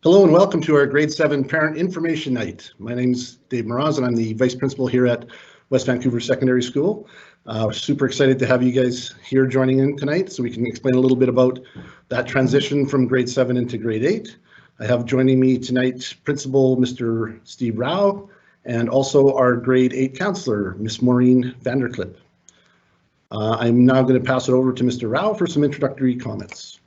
Hello and welcome to our Grade 7 Parent Information Night. My name is Dave Moraz and I'm the Vice Principal here at West Vancouver Secondary School. We're super excited to have you guys here joining in tonight so we can explain a little bit about that transition from Grade 7 into Grade 8. I have joining me tonight Principal Mr. Steve Rao and also our Grade 8 Counselor, Miss Maureen Vanderklip. I'm now going to pass it over to Mr. Rao for some introductory comments.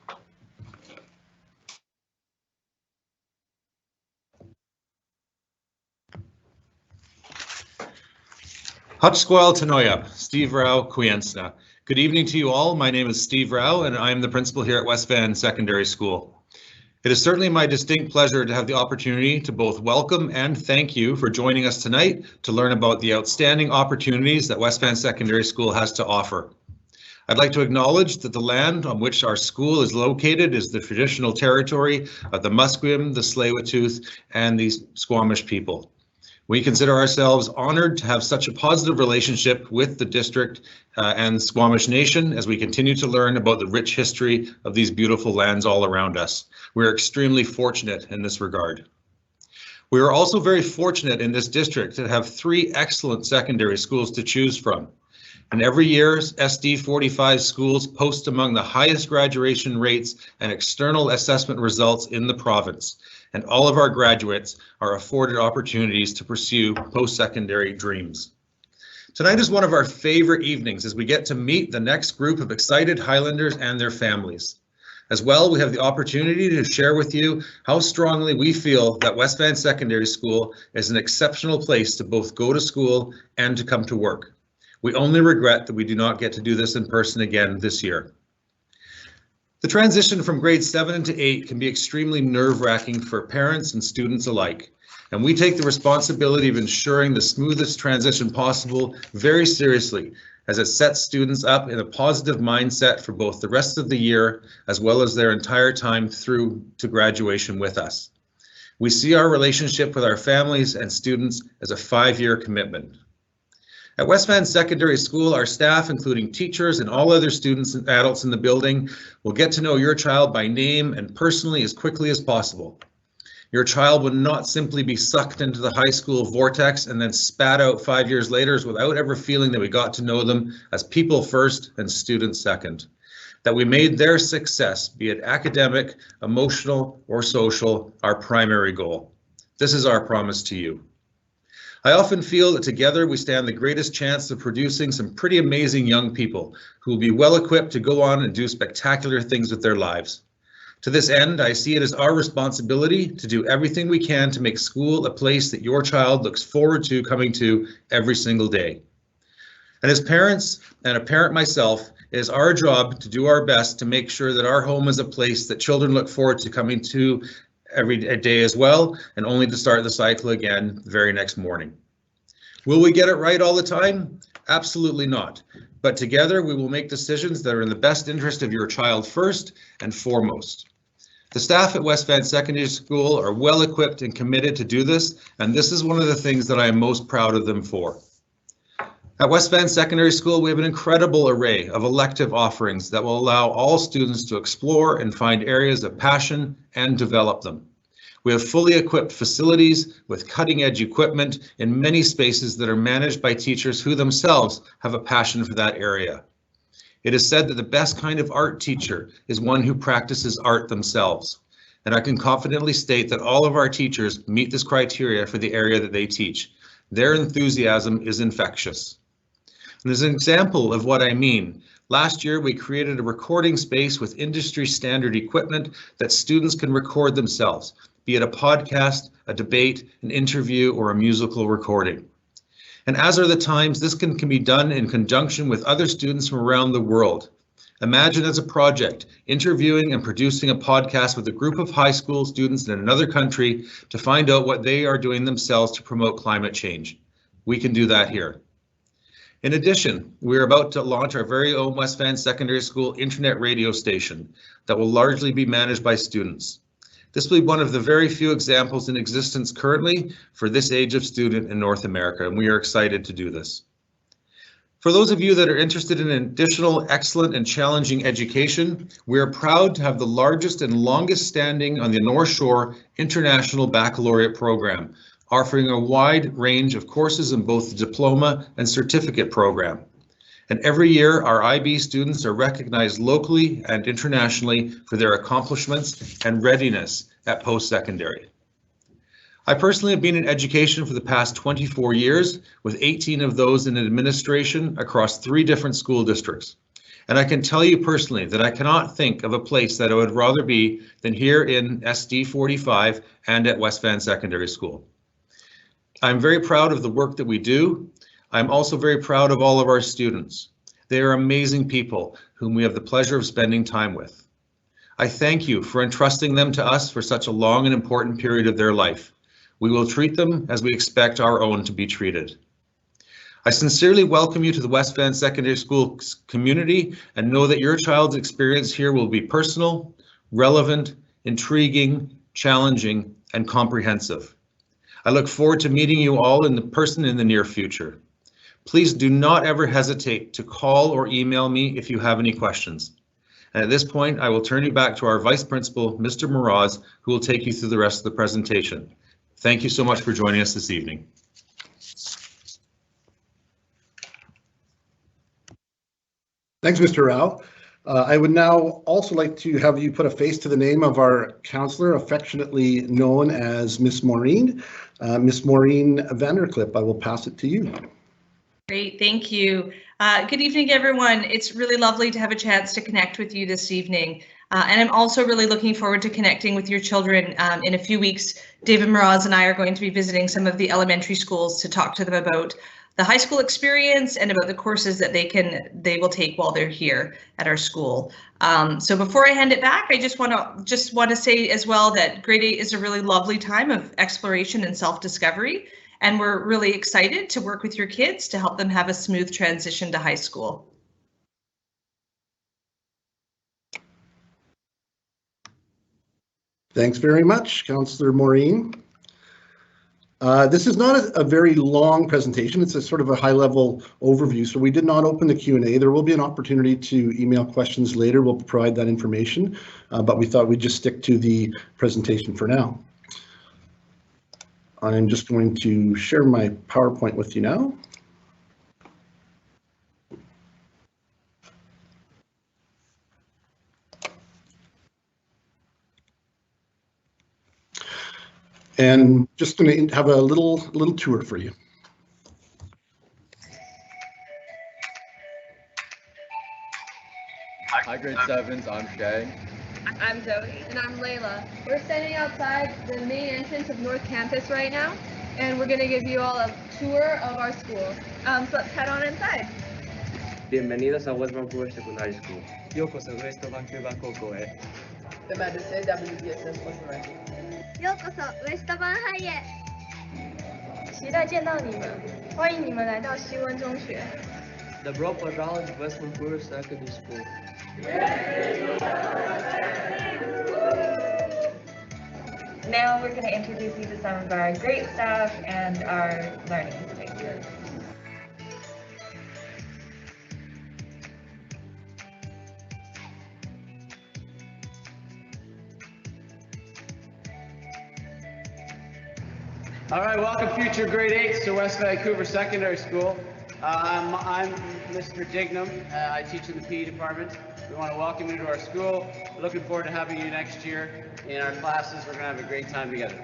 Hutchsqual Tanoya, Steve Rao, Quiensna. Good evening to you all. My name is Steve Rao and I'm the principal here at West Van Secondary School. It is certainly my distinct pleasure to have the opportunity to both welcome and thank you for joining us tonight to learn about the outstanding opportunities that West Van Secondary School has to offer. I'd like to acknowledge that the land on which our school is located is the traditional territory of the Musqueam, the Tsleil-Waututh, and the Squamish people. We consider ourselves honored to have such a positive relationship with the district and Squamish Nation as we continue to learn about the rich history of these beautiful lands all around us. We're extremely fortunate in this regard. We are also very fortunate in this district to have 3 excellent secondary schools to choose from. And every year, SD 45 schools post among the highest graduation rates and external assessment results in the province. And all of our graduates are afforded opportunities to pursue post-secondary dreams. Tonight is one of our favorite evenings as we get to meet the next group of excited Highlanders and their families. As well, we have the opportunity to share with you how strongly we feel that West Van Secondary School is an exceptional place to both go to school and to come to work. We only regret that we do not get to do this in person again this year. The transition from grade 7 to 8 can be extremely nerve-wracking for parents and students alike, and we take the responsibility of ensuring the smoothest transition possible very seriously, as it sets students up in a positive mindset for both the rest of the year as well as their entire time through to graduation with us. We see our relationship with our families and students as a 5-year commitment. At West Van Secondary School, our staff, including teachers and all other students and adults in the building, will get to know your child by name and personally as quickly as possible. Your child would not simply be sucked into the high school vortex and then spat out 5 years later without ever feeling that we got to know them as people first and students second. That we made their success, be it academic, emotional, or social, our primary goal. This is our promise to you. I often feel that together we stand the greatest chance of producing some pretty amazing young people who will be well equipped to go on and do spectacular things with their lives. To this end, I see it as our responsibility to do everything we can to make school a place that your child looks forward to coming to every single day. And as parents and a parent myself, it is our job to do our best to make sure that our home is a place that children look forward to coming to every day as well, and only to start the cycle again the very next morning. Will we get it right all the time? Absolutely not. But together we will make decisions that are in the best interest of your child first and foremost. The staff at West Van Secondary School are well equipped and committed to do this, and this is one of the things that I am most proud of them for. At West Van Secondary School, we have an incredible array of elective offerings that will allow all students to explore and find areas of passion and develop them. We have fully equipped facilities with cutting-edge equipment in many spaces that are managed by teachers who themselves have a passion for that area. It is said that the best kind of art teacher is one who practices art themselves. And I can confidently state that all of our teachers meet this criteria for the area that they teach. Their enthusiasm is infectious. And as an example of what I mean, last year we created a recording space with industry standard equipment that students can record themselves, be it a podcast, a debate, an interview, or a musical recording. And as are the times, this can be done in conjunction with other students from around the world. Imagine as a project, interviewing and producing a podcast with a group of high school students in another country to find out what they are doing themselves to promote climate change. We can do that here. In addition, we're about to launch our very own West Van Secondary School internet radio station that will largely be managed by students. This will be one of the very few examples in existence currently for this age of student in North America, and we are excited to do this. For those of you that are interested in additional excellent and challenging education, we are proud to have the largest and longest standing on the North Shore International Baccalaureate program, offering a wide range of courses in both the diploma and certificate program. And every year, our IB students are recognized locally and internationally for their accomplishments and readiness at post-secondary. I personally have been in education for the past 24 years, with 18 of those in administration across 3 different school districts. And I can tell you personally that I cannot think of a place that I would rather be than here in SD 45 and at West Van Secondary School. I'm very proud of the work that we do. I'm also very proud of all of our students. They are amazing people whom we have the pleasure of spending time with. I thank you for entrusting them to us for such a long and important period of their life. We will treat them as we expect our own to be treated. I sincerely welcome you to the West Van Secondary School community and know that your child's experience here will be personal, relevant, intriguing, challenging, and comprehensive. I look forward to meeting you all in person in the near future. Please do not ever hesitate to call or email me if you have any questions. And at this point, I will turn you back to our Vice Principal, Mr. Moroz, who will take you through the rest of the presentation. Thank you so much for joining us this evening. Thanks, Mr. Rao. I would now also like to have you put a face to the name of our counselor, affectionately known as Miss Maureen. Miss Maureen Vanderclip, I will pass it to you. Great, thank you. Good evening, everyone. It's really lovely to have a chance to connect with you this evening. And I'm also really looking forward to connecting with your children. In a few weeks, David Moroz and I are going to be visiting some of the elementary schools to talk to them about the high school experience and about the courses that they will take while they're here at our school. So before I hand it back, I just want to say as well that grade 8 is a really lovely time of exploration and self-discovery. And we're really excited to work with your kids to help them have a smooth transition to high school. Thanks very much, Councillor Maureen. This is not a very long presentation. It's a sort of a high-level overview, so we did not open the Q&A. There will be an opportunity to email questions later. We'll provide that information, but we thought we'd just stick to the presentation for now. I'm just going to share my PowerPoint with you now. And just going to have a little tour for you. Hi, grade 7s. I'm Shay. I'm Zoe. And I'm Layla. We're standing outside the main entrance of North Campus right now, and we're going to give you all a tour of our school. So let's head on inside. Bienvenidos a West Vancouver Secondary School. Yokoso West Vancouver 高校へ。ようこそウエストバンハイへ。期待见到你们，欢迎你们来到西温中学。Добро пожаловать в West Vancouver Secondary School. Now we're going to introduce you to some of our great staff and our learning spaces. All right, welcome future grade 8s to West Vancouver Secondary School. I'm Mr. Dignam. I teach in the PE department. We want to welcome you to our school. We're looking forward to having you next year in our classes. We're going to have a great time together.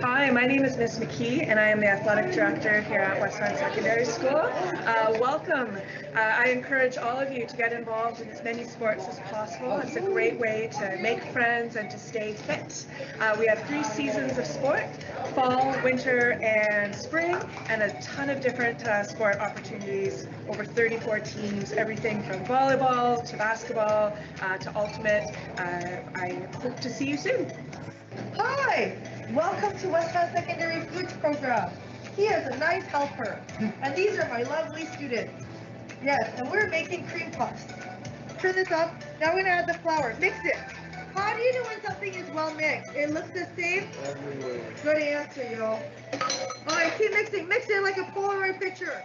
Hi, my name is Miss McKee, and I am the athletic director here at West Van Secondary School. Welcome. I encourage all of you to get involved in as many sports as possible. It's a great way to make friends and to stay fit. We have 3 seasons of sport: fall, winter, and spring, and a ton of different sport opportunities. Over 34 teams, everything from volleyball to basketball to ultimate. I hope to see you soon. Hi! Welcome to West Van Secondary Foods Program. He is a nice helper. And these are my lovely students. Yes, and we're making cream puffs. Turn this up. Now we're going to add the flour. Mix it. How do you know when something is well mixed? It looks the same? Everywhere. Good answer, yo. All right, keep mixing. Mix it like a Polaroid picture.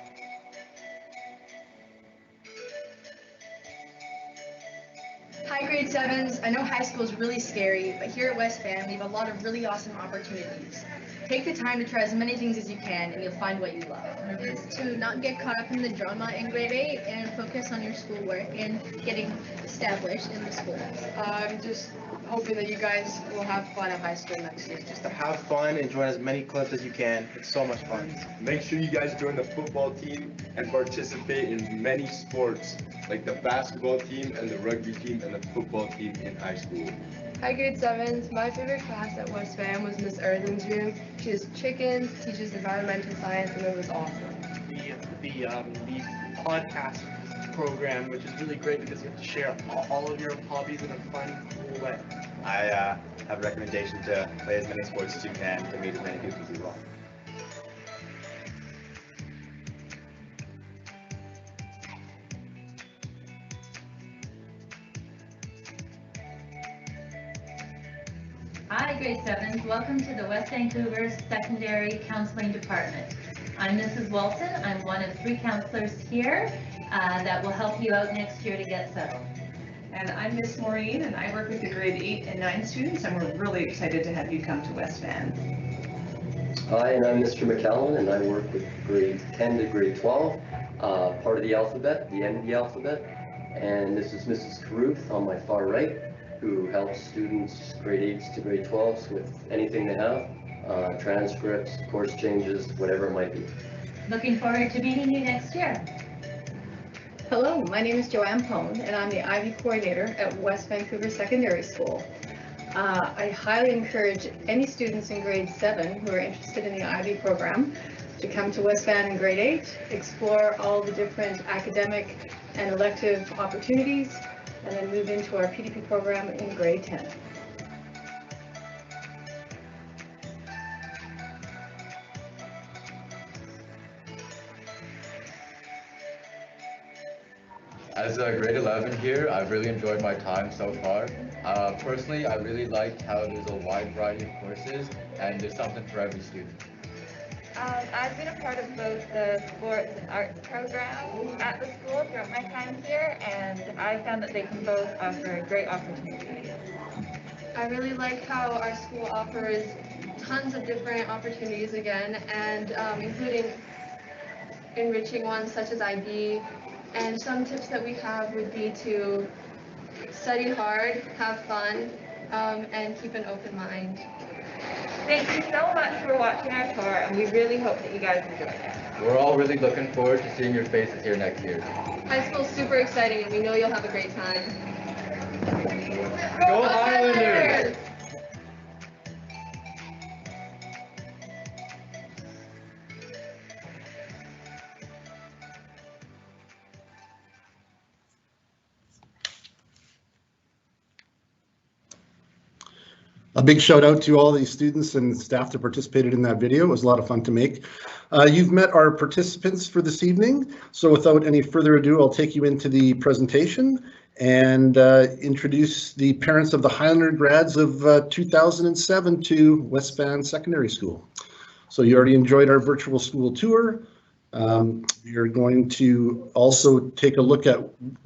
Hi, grade 7s. I know high school is really scary, but here at West Van, we have a lot of really awesome opportunities. Take the time to try as many things as you can, and you'll find what you love. Is to not get caught up in the drama in grade 8 and focus on your schoolwork and getting established in the school. I'm just hoping that you guys will have fun at high school next year. Just to have fun and join as many clubs as you can. It's so much fun. Make sure you guys join the football team and participate in many sports like the basketball team and the rugby team and the football team in high school. Hi, grade 7s. My favorite class at West Van was Miss Erden's room. She has chickens, teaches environmental science, and it was awesome. The podcast program, which is really great because you have to share all of your hobbies in a fun, cool way. I have a recommendation to play as many sports as you can to meet as many people as you want. Hi, grade 7s. Welcome to the West Vancouver Secondary Counseling Department. I'm Mrs. Walton. I'm one of 3 counselors here that will help you out next year to get settled. And I'm Miss Maureen, and I work with the grade 8 and 9 students, and we're really excited to have you come to West Van. Hi, and I'm Mr. McCallum, and I work with grades 10 to grade 12, part of the alphabet, the end of the alphabet. And this is Mrs. Caruth on my far right, who helps students grade 8s to grade 12s with anything they have, transcripts, course changes, whatever it might be. Looking forward to meeting you next year. Hello, my name is Joanne Pone, and I'm the IB coordinator at West Vancouver Secondary School. I highly encourage any students in grade 7 who are interested in the IB program to come to West Van in grade 8, explore all the different academic and elective opportunities, and then move into our PDP program in grade 10. As a grade 11 here, I've really enjoyed my time so far. Personally, I really liked how there's a wide variety of courses and there's something for every student. I've been a part of both the sports and arts programs at the school throughout my time here, and I found that they can both offer great opportunities. I really like how our school offers tons of different opportunities again, and including enriching ones such as IB. And some tips that we have would be to study hard, have fun, and keep an open mind. Thank you so much for watching our tour, and we really hope that you guys enjoy it. We're all really looking forward to seeing your faces here next year. High school's super exciting, and we know you'll have a great time. Go Highlanders! A big shout out to all the students and staff that participated in that video. It was a lot of fun to make. You've met our participants for this evening. So without any further ado, I'll take you into the presentation and introduce the parents of the Highlander grads of 2007 to West Van Secondary School. So you already enjoyed our virtual school tour. You're going to also take a look at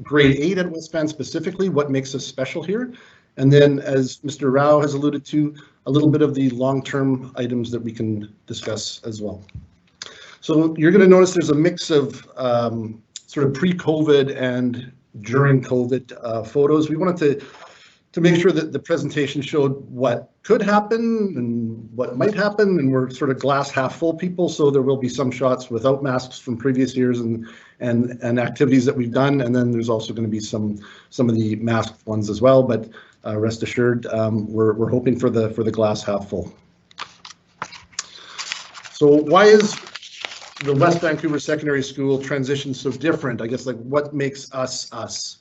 grade 8 at West Van specifically, what makes us special here. And then, as Mr. Rao has alluded to, a little bit of the long-term items that we can discuss as well. So you're going to notice there's a mix of sort of pre-COVID and during COVID photos. We wanted to make sure that the presentation showed what could happen and what might happen, and we're sort of glass half full people, so there will be some shots without masks from previous years and activities that we've done, and then there's also going to be some of the masked ones as well, but rest assured, we're hoping for the glass half full. So why is the West Vancouver Secondary School transition so different? I guess, like, what makes us us?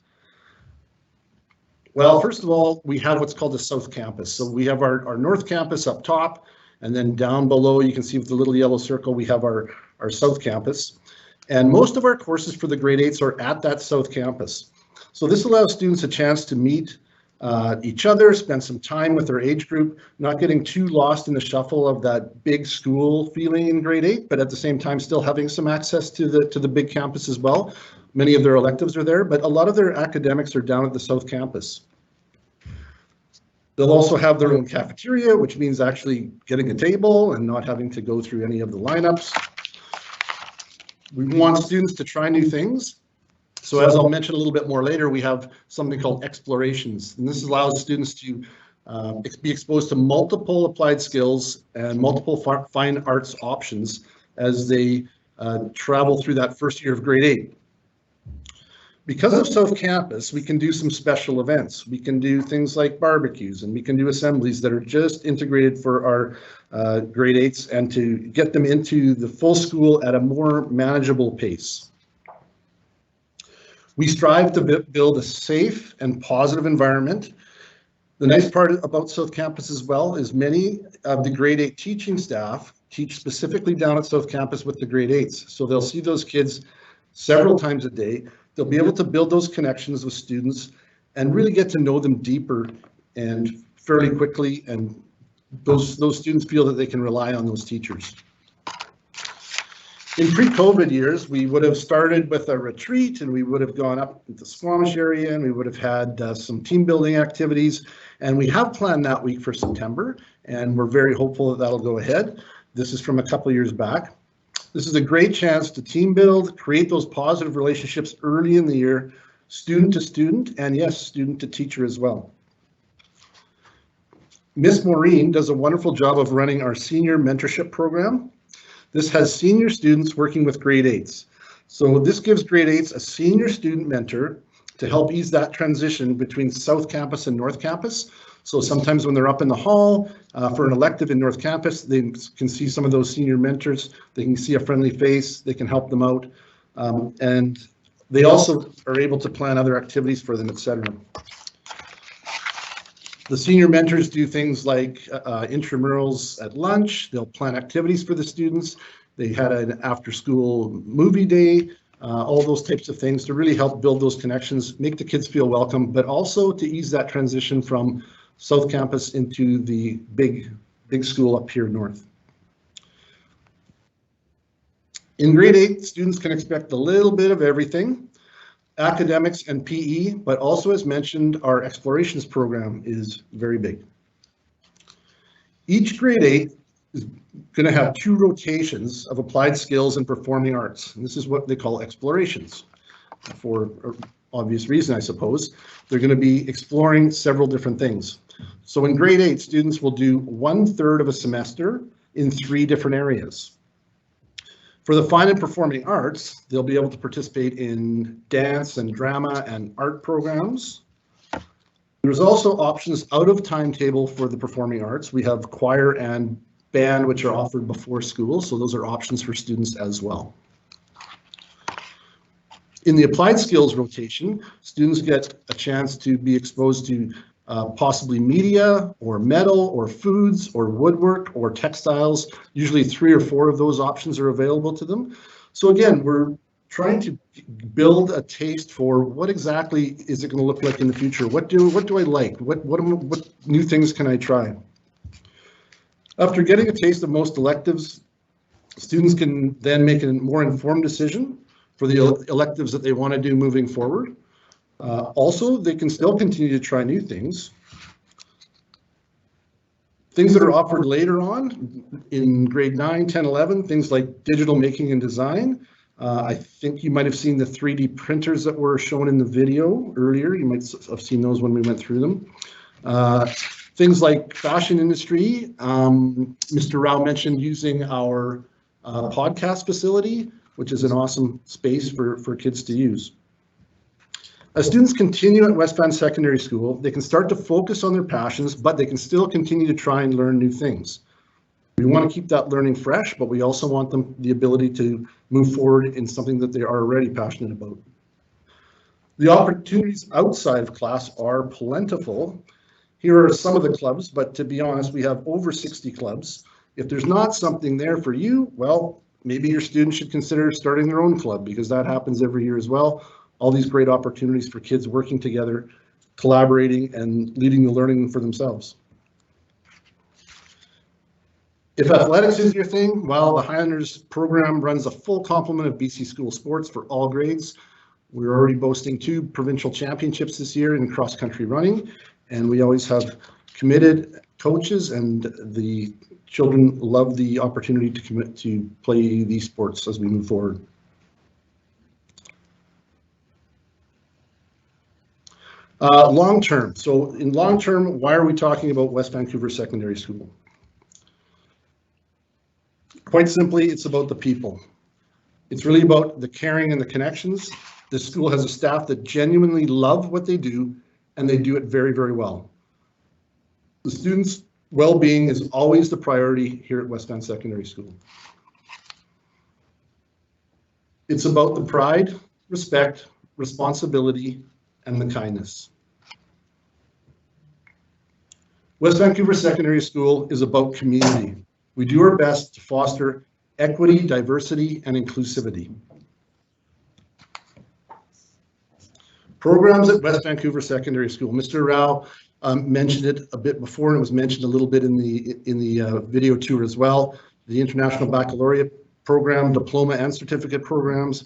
Well, first of all, we have what's called the South Campus. So we have our North Campus up top, and then down below, you can see with the little yellow circle, we have our South Campus. And most of our courses for the grade 8s are at that South Campus. So this allows students a chance to meet each other, spend some time with their age group, not getting too lost in the shuffle of that big school feeling in grade 8, but at the same time still having some access to the big campus as well. Many of their electives are there, but a lot of their academics are down at the South Campus. They'll also have their own cafeteria, which means actually getting a table and not having to go through any of the lineups. We want students to try new things. So as I'll mention a little bit more later, we have something called explorations, and this allows students to be exposed to multiple applied skills and multiple fine arts options as they travel through that first year of grade 8. Because of South Campus, we can do some special events. We can do things like barbecues, and we can do assemblies that are just integrated for our grade 8s and to get them into the full school at a more manageable pace. We strive to build a safe and positive environment. The nice part about South Campus as well is many of the grade 8 teaching staff teach specifically down at South Campus with the grade 8s. So they'll see those kids several times a day. They'll be able to build those connections with students and really get to know them deeper and fairly quickly, and those students feel that they can rely on those teachers. In pre-COVID years, we would have started with a retreat, and we would have gone up to the Squamish area, and we would have had some team building activities, and we have planned that week for September, and we're very hopeful that that'll go ahead. This is from a couple years back. This is a great chance to team build, create those positive relationships early in the year, student to student, and yes, student to teacher as well. Miss Maureen does a wonderful job of running our senior mentorship program. This has senior students working with grade 8s. So this gives grade 8s a senior student mentor to help ease that transition between South Campus and North Campus. So sometimes when they're up in the hall for an elective in North Campus, they can see some of those senior mentors. They can see a friendly face, they can help them out. And they also are able to plan other activities for them, etc. The senior mentors do things like intramurals at lunch. They'll plan activities for the students. They had an after-school movie day, all those types of things to really help build those connections, make the kids feel welcome, but also to ease that transition from South Campus into the big school up here north. In grade 8, students can expect a little bit of everything, academics and PE, but also as mentioned, our explorations program is very big. Each grade 8 is going to have 2 rotations of applied skills and performing arts, and this is what they call explorations. For obvious reason, I suppose. They're going to be exploring several different things. So in grade 8, students will do 1/3 of a semester in 3 different areas. For the fine and performing arts, they'll be able to participate in dance and drama and art programs. There's also options out of timetable for the performing arts. We have choir and band, which are offered before school, so those are options for students as well. In the applied skills rotation, students get a chance to be exposed to possibly media or metal or foods or woodwork or textiles. Usually 3 or 4 of those options are available to them. So again, we're trying to build a taste for what exactly is it going to look like in the future. What do I like? What new things can I try? After getting a taste of most electives, students can then make a more informed decision for the electives that they want to do moving forward. Also, they can still continue to try new things. Things that are offered later on in grade 9, 10, 11, things like digital making and design. I think you might have seen the 3D printers that were shown in the video earlier. You might have seen those when we went through them. Things like fashion industry. Mr. Rao mentioned using our podcast facility, which is an awesome space for kids to use. As students continue at West Van Secondary School, they can start to focus on their passions, but they can still continue to try and learn new things. We want to keep that learning fresh, but we also want them the ability to move forward in something that they are already passionate about. The opportunities outside of class are plentiful. Here are some of the clubs, but to be honest, we have over 60 clubs. If there's not something there for you, well, maybe your students should consider starting their own club, because that happens every year as well. All these great opportunities for kids working together collaborating, and leading the learning for themselves. If athletics is your thing, well, the Highlanders program runs a full complement of BC school sports for all grades. We're already boasting 2 provincial championships this year in cross-country running, and we always have committed coaches, and the children love the opportunity to commit to play these sports as we move forward. Long term. So in long term, why are we talking about West Vancouver Secondary School? Quite simply, it's about the people. It's really about the caring and the connections. The school has a staff that genuinely love what they do, and they do it very, very well. The students' well-being is always the priority here at West Van Secondary School. It's about the pride, respect, responsibility, and the kindness. West Vancouver Secondary School is about community. We do our best to foster equity, diversity, and inclusivity. Programs at West Vancouver Secondary School. Mr. Rao mentioned it a bit before, and it was mentioned a little bit in the video tour as well. The International Baccalaureate program, diploma and certificate programs.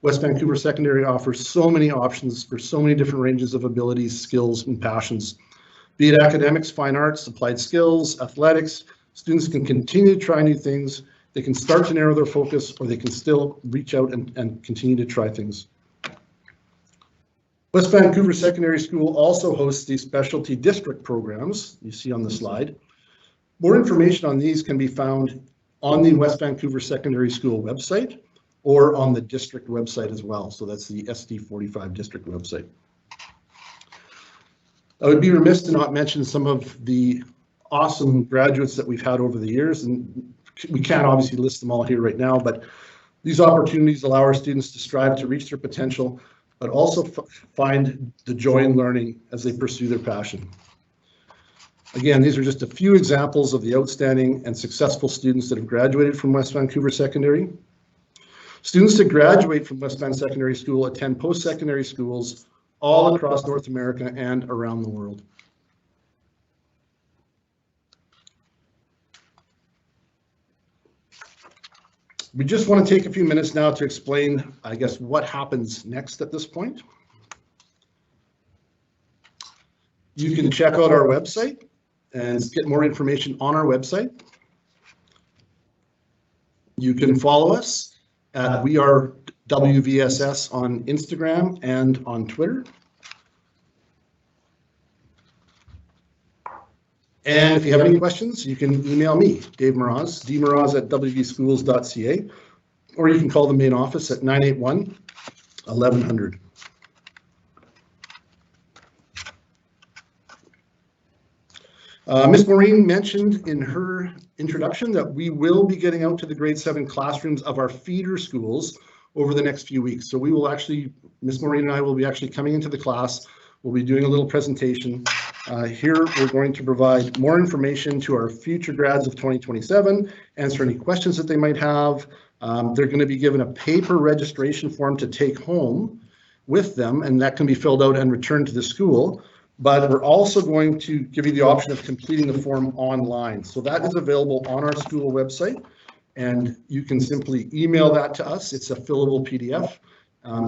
West Vancouver Secondary offers so many options for so many different ranges of abilities, skills, and passions. Be it academics, fine arts, applied skills, athletics, students can continue to try new things. They can start to narrow their focus, or they can still reach out and continue to try things. West Vancouver Secondary School also hosts these specialty district programs you see on the slide. More information on these can be found on the West Vancouver Secondary School website or on the district website as well. So that's the SD45 district website. I would be remiss to not mention some of the awesome graduates that we've had over the years, and we can't obviously list them all here right now, but these opportunities allow our students to strive to reach their potential, but also find the joy in learning as they pursue their passion. Again, these are just a few examples of the outstanding and successful students that have graduated from West Vancouver Secondary. Students that graduate from West Van Secondary School attend post-secondary schools all across North America and around the world. We just want to take a few minutes now to explain, I guess, what happens next at this point. You can check out our website and get more information on our website. You can follow us at We Are WVSS on Instagram and on Twitter. And if you have any questions, you can email me, Dave Moroz, dmoroz@wvschools.ca, or you can call the main office at 981-1100. Ms. Maureen mentioned in her introduction that we will be getting out to the grade 7 classrooms of our feeder schools over the next few weeks. So we will actually, Ms. Maureen and I will be actually coming into the class. We'll be doing a little presentation. Here we're going to provide more information to our future grads of 2027, answer any questions that they might have. They're going to be given a paper registration form to take home with them, and that can be filled out and returned to the school. But we're also going to give you the option of completing the form online. So that is available on our school website, and you can simply email that to us. It's a fillable PDF.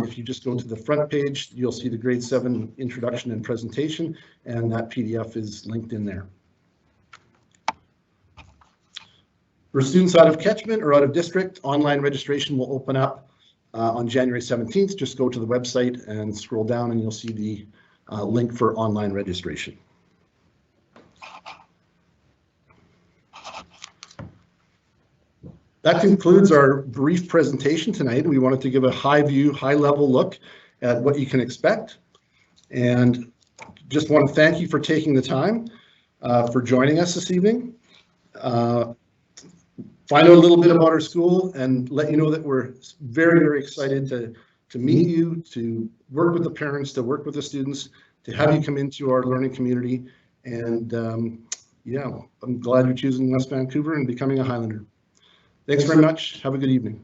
If you just go to the front page, you'll see the grade 7 introduction and presentation, and that PDF is linked in there. For students out of catchment or out of district, online registration will open up on January 17th. Just go to the website and scroll down and you'll see the link for online registration. That concludes our brief presentation tonight. We wanted to give a high view, high level look at what you can expect. And just want to thank you for taking the time for joining us this evening. Find out a little bit about our school and let you know that we're very, very excited to meet you, to work with the parents, to work with the students, to have you come into our learning community. And yeah, I'm glad you're choosing West Vancouver and becoming a Highlander. Thanks very much. Have a good evening.